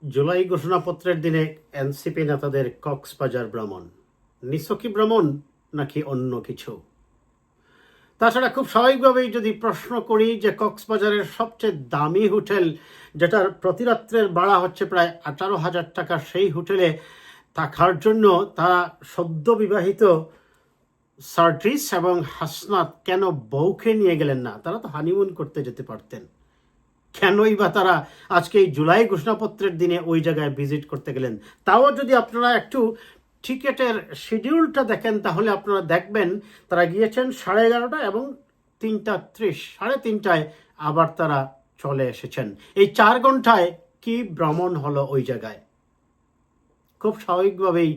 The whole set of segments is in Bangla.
জুলাই ঘোষণাপত্রের দিনে এনসিপি নেতাদের কক্সবাজার ভ্রমণ, নিছকই ভ্রমণ নাকি অন্য কিছু? তাছাড়া খুব স্বাভাবিকভাবেই যদি প্রশ্ন করি যে কক্সবাজারের সবচেয়ে দামি হোটেল, যেটার প্রতিরাত্রের ভাড়া হচ্ছে প্রায় 18,000 টাকা, সেই হোটেলে থাকার জন্য তারা সদ্য বিবাহিত সার্জিস এবং হাসনাত কেন বউকে নিয়ে গেলেন না? তারা তো হানিমুন করতে যেতে পারতেন। কেনই বা তারা আজকে এই জুলাই ঘোষণাপত্রের দিনে ওই জায়গায় ভিজিট করতে গেলেন? তাও যদি আপনারা একটু টিকেটের শিডিউলটা দেখেন তাহলে আপনারা দেখবেন তারা গিয়েছেন 11:30 এবং 3:30, 3:30টায় আবার তারা চলে এসেছেন। এই 4 ঘন্টায় কি ভ্রমণ হলো ওই জায়গায়? খুব স্বাভাবিকভাবেই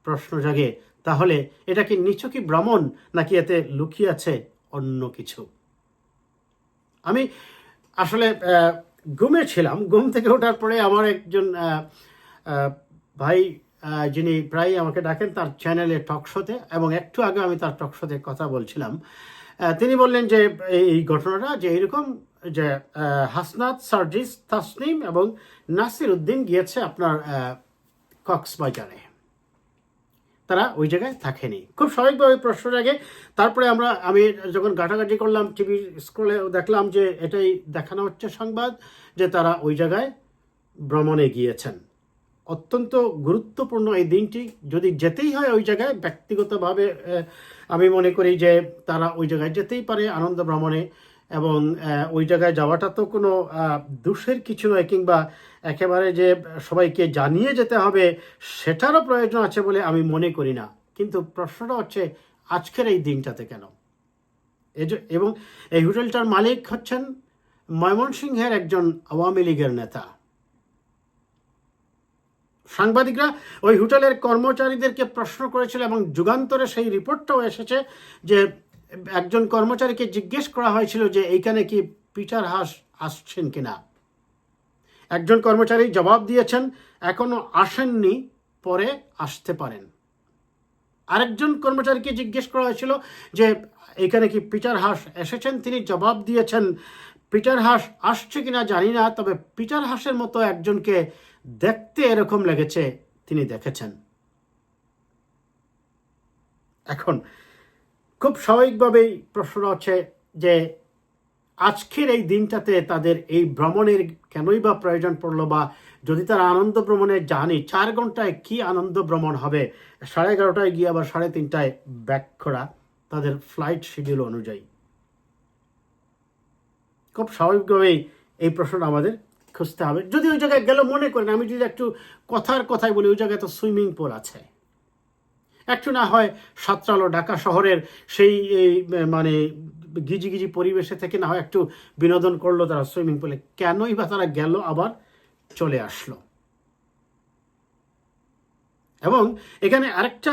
প্রশ্ন জাগে, তাহলে এটা কি নিছকই ভ্রমণ নাকি এতে লুকিয়ে আছে অন্য কিছু? আমি আসলে ঘুমে ছিলাম। ঘুম থেকে ওঠার পরে আমার একজন ভাই, যিনি প্রায় আমাকে ডাকেন তার চ্যানেলে টক শোতে, এবং একটু আগে আমি তার টক শোতে কথা বলছিলাম, তিনি বললেন যে এই ঘটনাটা যে এইরকম, যে হাসনাত, সার্জিস, তাসনিম এবং নাসির উদ্দিন গিয়েছে আপনার কক্সবাজারে, তারা ওই জায়গায় থাকেনি। খুব স্বাভাবিকভাবে প্রশ্ন জাগে। তারপরে আমি যখন ঘাটাঘাটি করলাম টিভি স্ক্রলে, দেখলাম যে এটাই দেখানো হচ্ছে সংবাদ যে তারা ওই জায়গায় ভ্রমণে গিয়েছেন। অত্যন্ত গুরুত্বপূর্ণ এই দিনটি, যদি যেতেই হয় ওই জায়গায় ব্যক্তিগতভাবে আমি মনে করি যে তারা ওই জায়গায় যেতেই পারে আনন্দ ভ্রমণে, এবং ওই জায়গায় যাওয়াটা তো কোনো দোষের কিছু নয়, কিংবা একেবারে যে সবাইকে জানিয়ে যেতে হবে সেটারও প্রয়োজন আছে বলে আমি মনে করি না। কিন্তু প্রশ্নটা হচ্ছে আজকের এই দিনটাতে কেন? এবং এই হোটেলটার মালিক হচ্ছেন ময়মনসিংহের একজন আওয়ামী লীগের নেতা। সাংবাদিকরা ওই হোটেলের কর্মচারীদেরকে প্রশ্ন করেছিল এবং যুগান্তরে সেই রিপোর্টটাও এসেছে যে একজন কর্মচারীকে জিজ্ঞেস করা হয়েছিল যে এইখানে কি পিটার হাস আসছেন কিনা। একজন কর্মচারী জবাব দিয়েছেন এখনো আসেননি, পরে আসতে পারেন। আরেকজন কর্মচারীকে জিজ্ঞেস করা হয়েছিল যে এখানে কি পিটার হাস এসেছেন, তিনি জবাব দিয়েছেন পিটার হাস আসছে কিনা জানি না, তবে পিটার হাসের মতো একজনকে দেখতে এরকম লেগেছে, তিনি দেখেছেন। এখন খুব স্বাভাবিকভাবেই প্রশ্ন হচ্ছে যে আজকের এই দিনটাতে তাদের এই ভ্রমণের কেনই বা প্রয়োজন পড়লো, বা যদি তারা আনন্দ ভ্রমণে যায়নি, 4 ঘন্টায় কি আনন্দ ভ্রমণ হবে? 11:30টায় গিয়ে আবার 3:30টায় ব্যাক করা তাদের ফ্লাইট শিডিউল অনুযায়ী। খুব স্বাভাবিকভাবেই এই প্রশ্নটা আমাদের খুঁজতে হবে। যদি ওই জায়গায় গেল, মনে করেন আমি যদি একটু কথায় বলি, ওই জায়গায় তো সুইমিং পুল আছে, একটু না হয় সাতরালো ঢাকা শহরের সেই মানে গিজি পরিবেশে থেকে না হয় একটু বিনোদন করলো তারা সুইমিং পুলে, কেনই বা তারা গেল আবার চলে আসলো? এবং এখানে আরেকটা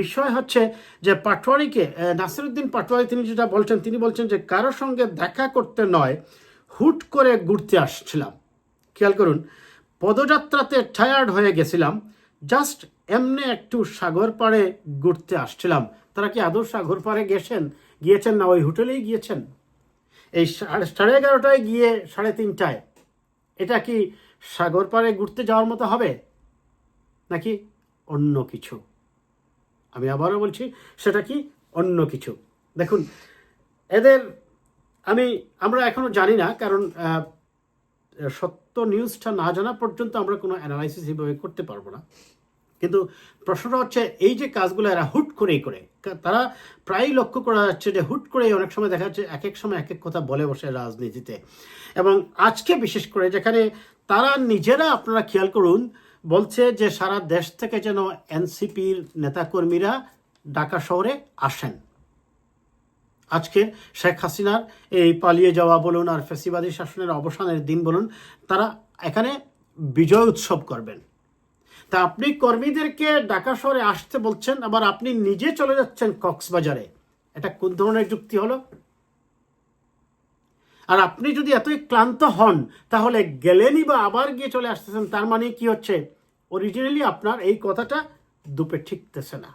বিষয় হচ্ছে যে পাটোয়ারিকে, নাসিরুদ্দিন পাটোয়ারি তিনি যেটা বলছেন, তিনি বলছেন যে কারোর সঙ্গে দেখা করতে নয়, হুট করে ঘুরতে আসছিলাম। খেয়াল করুন, পদযাত্রাতে টায়ার্ড হয়ে গেছিলাম, জাস্ট এমনি একটু সাগর পাড়ে ঘুরতে আসছিলাম। তারা কি আদৌ সাগর পাড়ে গিয়েছেন না ওই হোটেলেই গিয়েছেন? এই 11:30টায় গিয়ে 3:30টায় এটা কি সাগর পাড়ে ঘুরতে যাওয়ার মতো হবে নাকি অন্য কিছু? আমি আবারও বলছি, সেটা কি অন্য কিছু? দেখুন, এদের আমরা এখনো জানি না, কারণ সত্য নিউজটা না জানা পর্যন্ত আমরা কোনো অ্যানালাইসিস এইভাবে করতে পারবো না। কিন্তু প্রশ্নটা হচ্ছে এই যে কাজগুলো এরা হুট করেই করে, তারা প্রায়ই লক্ষ্য করা যাচ্ছে যে হুট করেই অনেক সময় দেখা যাচ্ছে এক এক সময় এক এক কথা বলে বসে রাজনীতিতে। এবং আজকে বিশেষ করে যেখানে তারা নিজেরা, আপনারা খেয়াল করুন, বলছে যে সারা দেশ থেকে যেন এনসিপির নেতাকর্মীরা ঢাকা শহরে আসেন। আজকে শেখ হাসিনার এই পালিয়ে যাওয়া বলুন আর ফ্যাসিবাদী শাসনের অবসানের দিন বলুন, তারা এখানে বিজয় উৎসব করবেন। তা আপনি কর্মীদেরকে ঢাকা শহরে আসতে বলছেন, আবার আপনি নিজে চলে যাচ্ছেন কক্সবাজারে, এটা কোন ধরনের যুক্তি হলো? আর আপনি যদি এতই ক্লান্ত হন তাহলে গেলেনই বা আবার গিয়ে চলে আসতেছেন, তার মানে কি হচ্ছে? অরিজিনালি আপনার এই কথাটা দুপে ঠিকতেছে না।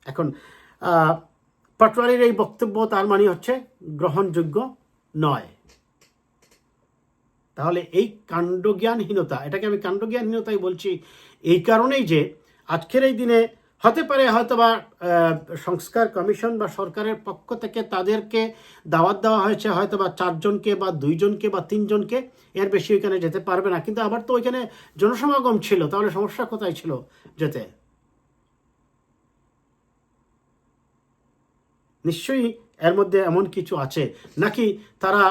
এখন পাটোয়ারির এই বক্তব্য তার মানে হচ্ছে গ্রহণযোগ্য নয়। তাহলে এই কাণ্ডজ্ঞানহীনতা, এটাকে আমি কাণ্ডজ্ঞানহীনতাই বলছি এই কারণেই যে আজকের এই দিনে হতে পারে হয়তোবা সংস্কার কমিশন বা সরকারের পক্ষ থেকে তাদেরকে দাওয়াত দেওয়া হয়েছে হয়তোবা 4 জনকে বা 2 জনকে বা 3 জনকে, এর বেশি ওইখানে যেতে পারবে না। কিন্তু আবার তো ওইখানে জনসমাগম ছিল, তাহলে সমস্যা কোথায় ছিল যেতে? নিশ্চয়ই এর মধ্যে এমন কিছু আছে, নাকি তারা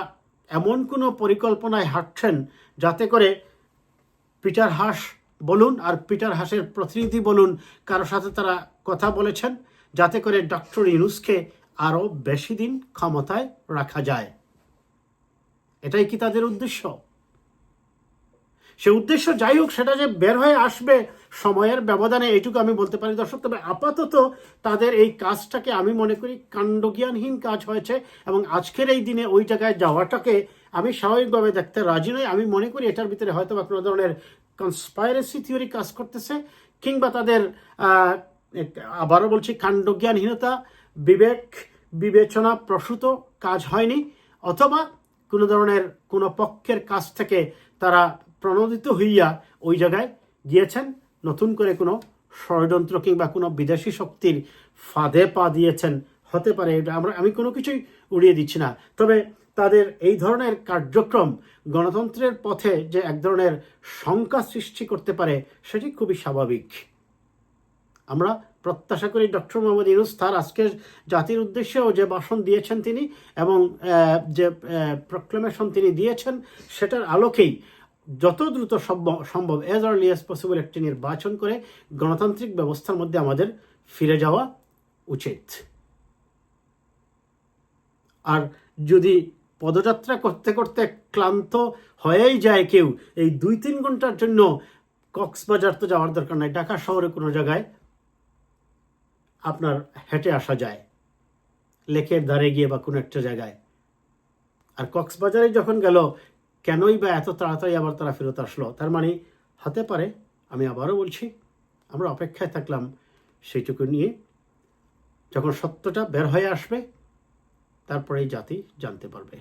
এমন কোনো পরিকল্পনায় হাঁটছেন যাতে করে পিটার হাস বলুন আর পিটার হাসের প্রতিনিধি বলুন কারো সাথে তারা কথা বলেছেন যাতে করে ডক্টর ইউনূসকে আরও বেশি দিন ক্ষমতায় রাখা যায়? এটাই কি তাদের উদ্দেশ্য? সে উদ্দেশ্য যাই হোক, সেটা যে বের হয়ে আসবে সময়ের ব্যবধানে, এইটুকু আমি বলতে পারি দর্শক। তবে আপাতত তাদের এই কাজটাকে আমি মনে করি কাণ্ডজ্ঞানহীন কাজ হয়েছে, এবং আজকের এই দিনে ওই জায়গায় যাওয়াটাকে আমি স্বাভাবিকভাবে দেখতে রাজি নই। আমি মনে করি এটার ভিতরে হয়তো বা কোনো ধরনের কনস্পাইরেসি থিওরি কাজ করতেছে, কিংবা তাদের আবারও বলছি কাণ্ডজ্ঞানহীনতা, বিবেক বিবেচনা প্রসূত কাজ হয়নি, অথবা কোনো ধরনের কোনো পক্ষের কাছ থেকে তারা প্রণোদিত হইয়া ওই জায়গায় গিয়েছেন, নতুন করে কোনো ষড়যন্ত্র কিংবা কোনো বিদেশি শক্তির ফাঁদে পা দিয়েছেন, হতে পারে। এটা আমি কোনো কিছুই উড়িয়ে দিচ্ছি না। তবে তাদের এই ধরনের কার্যক্রম গণতন্ত্রের পথে যে এক ধরনের শঙ্কা সৃষ্টি করতে পারে, সেটি খুবই স্বাভাবিক। আমরা প্রত্যাশা করি ডক্টর মোহাম্মদ ইউনূস তার আজকের জাতির উদ্দেশ্যেও যে ভাষণ দিয়েছেন তিনি, এবং যে প্রক্লেমেশন তিনি দিয়েছেন, সেটার আলোকেই যত দ্রুত সম্ভব অ্যাজ আর্লি অ্যাজ পসিবল একটি নির্বাচন করে গণতান্ত্রিক ব্যবস্থার মধ্যে আমাদের ফিরে যাওয়া উচিত। আর যদি পদযাত্রা করতে করতে ক্লান্ত হয়েই যায় কেউ, এই 2-3 ঘন্টার জন্য কক্সবাজার তো যাওয়ার দরকার নাই, ঢাকা শহরে কোনো জায়গায় আপনার হেঁটে আসা যায়, লেকের ধারে গিয়ে বা কোনো একটা জায়গায়। আর কক্সবাজারে যখন গেল, কেনই বা এত তাড়াতাড়ি আবার তারা ফেরত আসলো? তার মানে হতে পারে, আমি আবারও বলছি, আমরা অপেক্ষায় থাকলাম সেইটুকু নিয়ে। যখন সত্যটা বের হয়ে আসবে, তারপরেই জাতি জানতে পারবে।